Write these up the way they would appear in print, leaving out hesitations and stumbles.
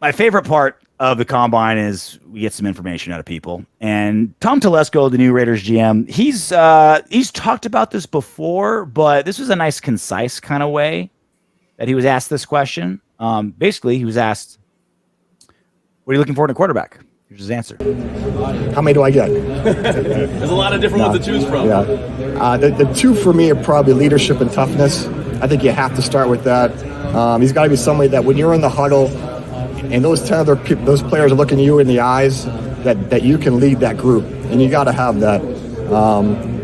My favorite part of the combine is we get some information out of people. And Tom Telesco, the new Raiders GM, he's talked about this before, but this was a nice, concise kind of way that he was asked this question. Basically, he was asked, "What are you looking for in a quarterback?" Here's his answer. How many do I get? There's a lot of different ones to choose from. Yeah. The two for me are probably leadership and toughness. I think you have to start with that. He's got to be somebody that when you're in the huddle and those players are looking you in the eyes, that you can lead that group, and you got to have that.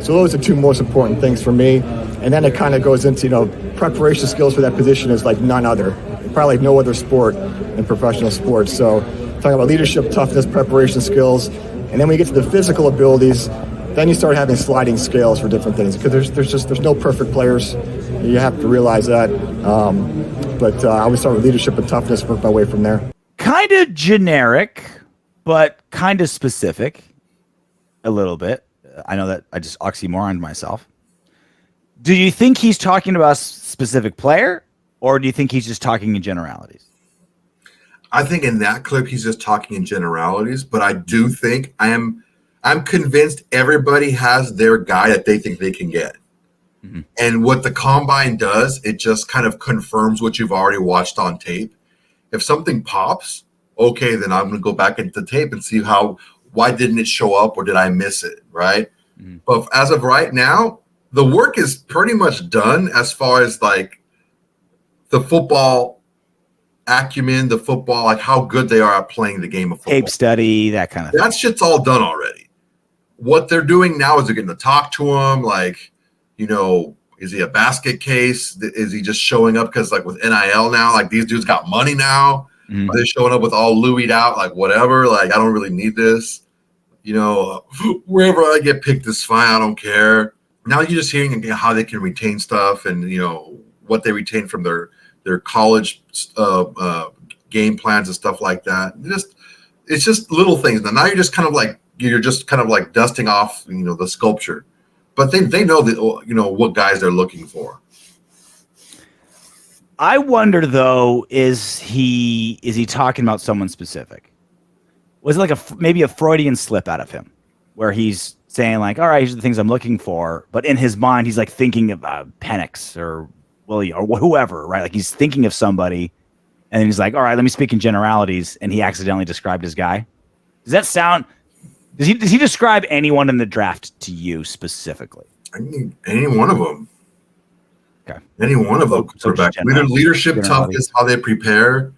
So those are two most important things for me. And then it kind of goes into, preparation skills for that position is like none other. Probably like no other sport in professional sports. So talking about leadership, toughness, preparation skills. And then when you get to the physical abilities, then you start having sliding scales for different things, because there's no perfect players. You have to realize that. But I always start with leadership and toughness, work my way from there. Kind of generic, but kind of specific a little bit. I know that I just oxymoroned myself. Do you think he's talking about a specific player, or do you think he's just talking in generalities? I think in that clip he's just talking in generalities, but I do think I'm convinced everybody has their guy that they think they can get. Mm-hmm. And what the combine does, it just kind of confirms what you've already watched on tape. If something pops, okay, then I'm going to go back into the tape and see why didn't it show up, or did I miss it, right? Mm-hmm. But as of right now, the work is pretty much done as far as like the football acumen, the football, like how good they are at playing the game of football. Tape study, that kind of thing. That shit's all done already. What they're doing now is they're getting to talk to him, like, is he a basket case? Is he just showing up because, like, with NIL now, like, these dudes got money now? Mm-hmm. Are they showing up with all Louis'd out, like, whatever? Like, I don't really need this. Wherever I get picked is fine. I don't care. Now you're just hearing how they can retain stuff and, what they retain from their college game plans and stuff like that. It's just little things. Now you're just kind of like dusting off, the sculpture. But they know that, what guys they're looking for. I wonder, though, is he talking about someone specific? Was it like maybe a Freudian slip out of him, where he's saying like, all right, here's the things I'm looking for, but in his mind he's like thinking of Penix or Willie or whoever, right? Like he's thinking of somebody, and then he's like, all right, let me speak in generalities, and he accidentally described his guy. Does that sound? Does he describe anyone in the draft to you specifically? I mean, any one of them. Okay. Any one of them. Leadership, toughness, how they prepare.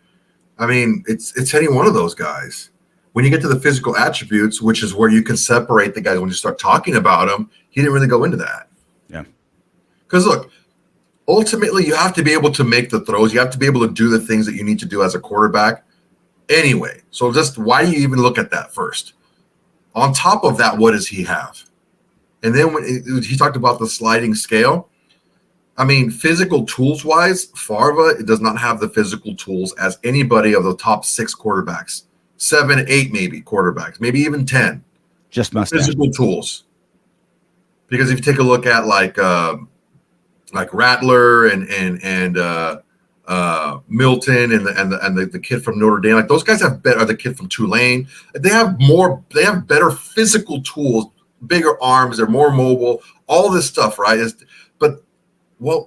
I mean, it's any one of those guys. When you get to the physical attributes, which is where you can separate the guys when you start talking about them, he didn't really go into that. Yeah. Because look, ultimately you have to be able to make the throws. You have to be able to do the things that you need to do as a quarterback anyway. So just why do you even look at that first? On top of that, what does he have? And then when he talked about the sliding scale, I mean, physical tools-wise, Farva does not have the physical tools as anybody of the top 6 quarterbacks. 7, 8 maybe quarterbacks, maybe even 10. Just mustache. Physical tools. Because if you take a look at like Rattler and Milton and the kid from Notre Dame, like those guys have better. The kid from Tulane, they have better physical tools, bigger arms, they're more mobile, all this stuff, right?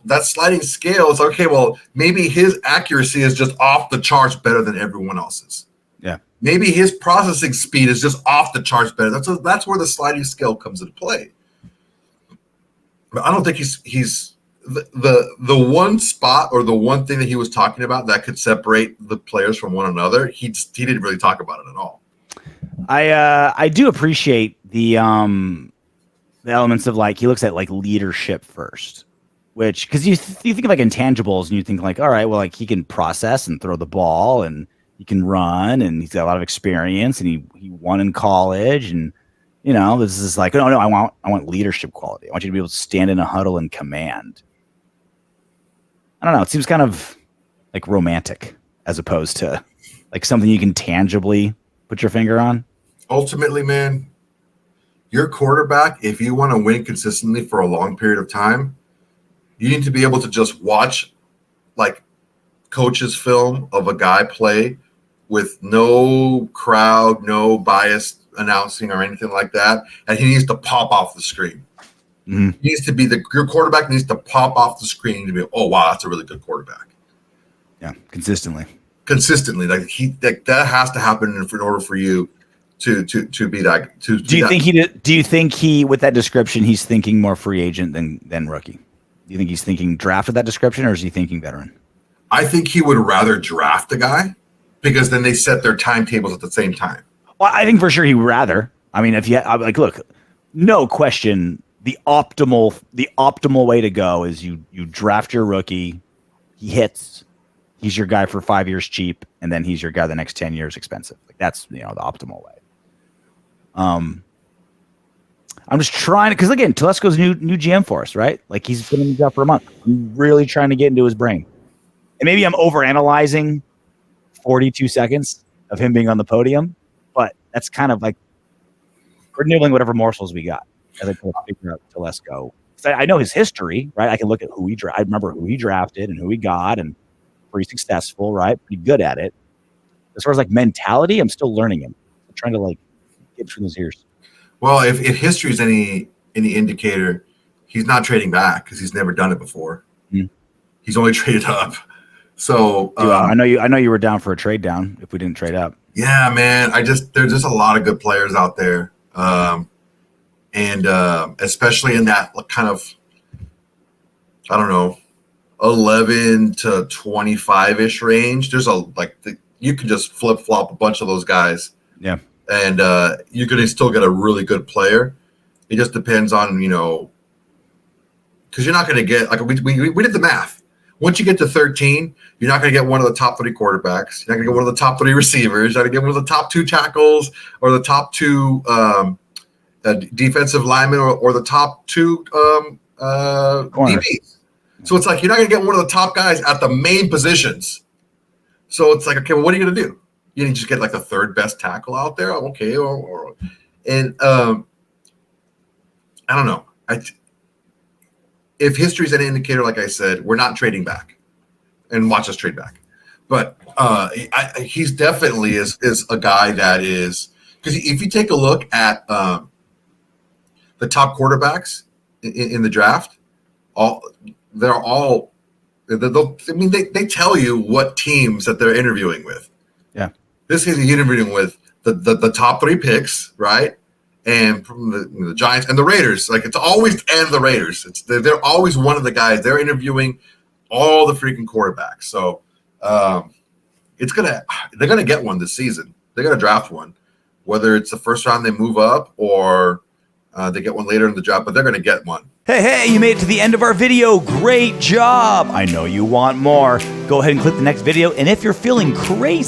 That sliding scale is okay. Well, maybe his accuracy is just off the charts better than everyone else's. Yeah. Maybe his processing speed is just off the charts better. That's where the sliding scale comes into play. But I don't think he's the one spot or the one thing that he was talking about that could separate the players from one another. He didn't really talk about it at all. I do appreciate the elements of like he looks at like leadership first, which because you think of like intangibles and you think like, all right, well, like he can process and throw the ball and he can run and he's got a lot of experience and he won in college and this is like, no, I want leadership quality. I want you to be able to stand in a huddle and command. I don't know. It seems kind of like romantic as opposed to like something you can tangibly put your finger on. Ultimately, man, your quarterback, if you want to win consistently for a long period of time, you need to be able to just watch like coach's film of a guy play with no crowd, no bias announcing or anything like that, and he needs to pop off the screen. Mm-hmm. He needs to be your quarterback needs to pop off the screen to be, oh wow, that's a really good quarterback. Yeah, consistently, like that has to happen in order for you to be that. Do you think he with that description he's thinking more free agent than rookie? Do you think he's thinking draft with that description, or is he thinking veteran? I think he would rather draft a guy because then they set their timetables at the same time. Well, I think for sure he would rather. I mean, look, no question. The optimal way to go is you draft your rookie, he hits, he's your guy for 5 years cheap, and then he's your guy the next 10 years expensive. Like that's the optimal way. I'm just trying to, because again, Telesco's new GM for us, right? Like he's been in the job for a month. I'm really trying to get into his brain, and maybe I'm overanalyzing 42 seconds of him being on the podium, but that's kind of like we're nibbling whatever morsels we got as I try to figure out Telesco. So I know his history, right? I can look at I remember who he drafted and who he got, and pretty successful, right? Pretty good at it. As far as like mentality, I'm still learning him. I'm trying to like get between his ears. Well, if history is any indicator, he's not trading back because he's never done it before. Mm-hmm. He's only traded up. So I know you were down for a trade down if we didn't trade up. Yeah, man. There's just a lot of good players out there. And especially in that kind of, I don't know, 11 to 25-ish range, there's you can just flip flop a bunch of those guys. Yeah. And you're going to still get a really good player. It just depends on, because you're not going to get, like we did the math. Once you get to 13, you're not going to get one of the top 3 quarterbacks. You're not going to get one of the top 3 receivers. You're not going to get one of the top 2 tackles or the top 2 defensive linemen or the top 2 DBs. So it's like you're not going to get one of the top guys at the main positions. So it's like, okay, well, what are you going to do? You just get like the 3rd best tackle out there? Okay. And I don't know. If history is an indicator, like I said, we're not trading back, and watch us trade back. But he's definitely is a guy that is, because if you take a look at the top quarterbacks in the draft, they tell you what teams that they're interviewing with. Yeah, this is interviewing with the top 3 picks, right? And from the Giants and the Raiders, like it's always and the Raiders. They're always one of the guys. They're interviewing all the freaking quarterbacks. So they're gonna get one this season. They're gonna draft one, whether it's the first round they move up or they get one later in the draft, but they're gonna get one. Hey, you made it to the end of our video. Great job. I know you want more. Go ahead and click the next video. And if you're feeling crazy